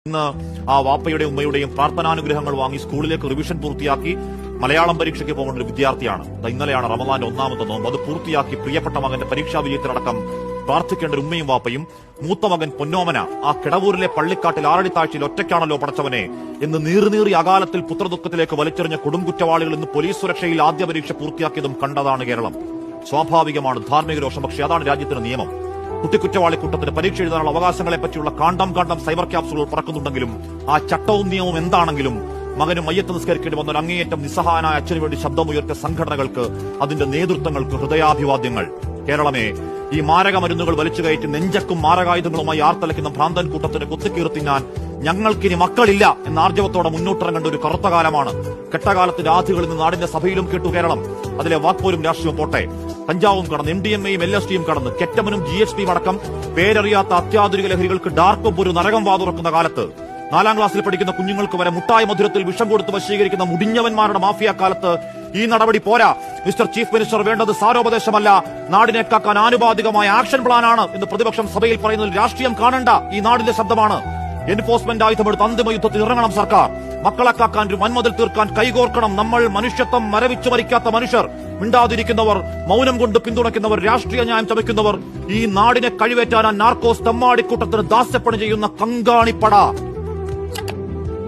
ഇന്ന് ആ വാപ്പയുടെയും ഉമ്മയുടെയും പ്രാർത്ഥനാനുഗ്രഹങ്ങൾ വാങ്ങി സ്കൂളിലേക്ക് റിവിഷൻ പൂർത്തിയാക്കി മലയാളം പരീക്ഷയ്ക്ക് പോകേണ്ട ഒരു വിദ്യാർത്ഥിയാണ്. ഇന്നലെയാണ് റമദാന്റെ ഒന്നാമത്തെ നോമ്പ്. അത് പൂർത്തിയാക്കി പ്രിയപ്പെട്ട മകന്റെ പരീക്ഷാ വിജയത്തിലടക്കം പ്രാർത്ഥിക്കേണ്ട ഒരു ഉമ്മയും വാപ്പയും. മൂത്ത മകൻ പൊന്നോമന ആ കിടവൂരിലെ പള്ളിക്കാട്ടിൽ ആറടിത്താഴ്ചയിൽ ഒറ്റയ്ക്കാണല്ലോ പടച്ചവനെ എന്ന് നീറി അകാലത്തിൽ പുത്രദുഃഖത്തിലേക്ക് വലിച്ചെറിഞ്ഞ കൊടുംകുറ്റവാളികൾ ഇന്ന് പോലീസ് സുരക്ഷയിൽ ആദ്യ പരീക്ഷ പൂർത്തിയാക്കിയതും കണ്ടതാണ് കേരളം. സ്വാഭാവികമാണ് ധാർമ്മിക രോഷം, പക്ഷേ അതാണ് രാജ്യത്തിന്റെ നിയമം. കുട്ടിക്കുറ്റവാളി കൂട്ടത്തിന് പരീക്ഷ എഴുതാനുള്ള അവകാശങ്ങളെ പറ്റിയുള്ള കാണ്ടം സൈബർ ക്യാപ്സുകൾ പറക്കുന്നുണ്ടെങ്കിലും ആ ചട്ടവും നിയമവും എന്താണെങ്കിലും മകനും മയ്യത്ത് നിസ്കരിക്കേണ്ടി വന്ന ഒരു അങ്ങേയറ്റം നിസ്സഹായനായ അച്ഛനു വേണ്ടി ശബ്ദമുയർത്തിയ സംഘടനകൾക്ക്, അതിന്റെ നേതൃത്വങ്ങൾക്ക് ഹൃദയാഭിവാദ്യങ്ങൾ. കേരളമേ, ഈ മാരക മരുന്നുകൾ വലിച്ചു കയറ്റി നെഞ്ചക്കും മാരകായുധങ്ങളുമായി ആർത്തലയ്ക്കുന്ന ഭ്രാന്തൻ കൂട്ടത്തിന് കുത്തിക്കീർത്തിഞ്ഞാൻ ഞങ്ങൾക്കിനി മക്കളില്ല എന്ന ആർജവത്തോടെ മുന്നോട്ടിറങ്ങേണ്ട ഒരു കറുത്ത കാലമാണ്. കെട്ടകാലത്തിന്റെ ആധികളിൽ നിന്ന് നാടിന്റെ സഭയിലും കേട്ടു കേരളം. അതിലെ വാക്പോലും രാഷ്ട്രീയവും പോട്ടെ, കഞ്ചാവും കടന്ന് MDMAയും LSDയും കടന്ന് കെറ്റമനും GHPയും അടക്കം പേരറിയാത്ത അത്യാധുനിക ലഹരികൾക്ക് ഡാർക്ക് വെബ് ഒരു നരകം വാതുറക്കുന്ന കാലത്ത് 4ാം ക്ലാസ്സിൽ പഠിക്കുന്ന കുഞ്ഞുങ്ങൾക്ക് വരെ മുട്ടായി മധുരത്തിൽ വിഷം കൊടുത്ത് വശീകരിക്കുന്ന മുടിഞ്ഞവന്മാരുടെ മാഫിയ കാലത്ത് ഈ നടപടി പോരാ. മിസ്റ്റർ ചീഫ് മിനിസ്റ്റർ, വേണ്ടത് സാരോപദേശമല്ല, നാടിനെ കാക്കാൻ ആനുപാതികമായ ആക്ഷൻ പ്ലാനാണ് എന്ന് പ്രതിപക്ഷം സഭയിൽ പറയുന്നതിൽ രാഷ്ട്രീയം കാണണ്ട. ഈ നാടിന്റെ ശബ്ദമാണ്. എൻഫോഴ്സ്മെന്റ് ആയുധമെടുത്ത് അന്തിമ യുദ്ധത്തിൽ ഇറങ്ങണം സർക്കാർ. മക്കളെ കാക്കാൻ ഒരു വൻമതിൽ തീർക്കാൻ കൈകോർക്കണം. നമ്മൾ മനുഷ്യത്വം മരവിച്ചു മരിക്കാത്ത മനുഷ്യർ. മിണ്ടാതിരിക്കുന്നവർ, മൗനം കൊണ്ട് പിന്തുണയ്ക്കുന്നവർ, രാഷ്ട്രീയ ന്യായം ചമയ്ക്കുന്നവർ, ഈ നാടിനെ കഴിവേറ്റാൻ നാർക്കോസ് തെമ്മാടിക്കൂട്ടത്തിന് ദാസ്യപ്പണി ചെയ്യുന്ന കങ്കാണിപ്പട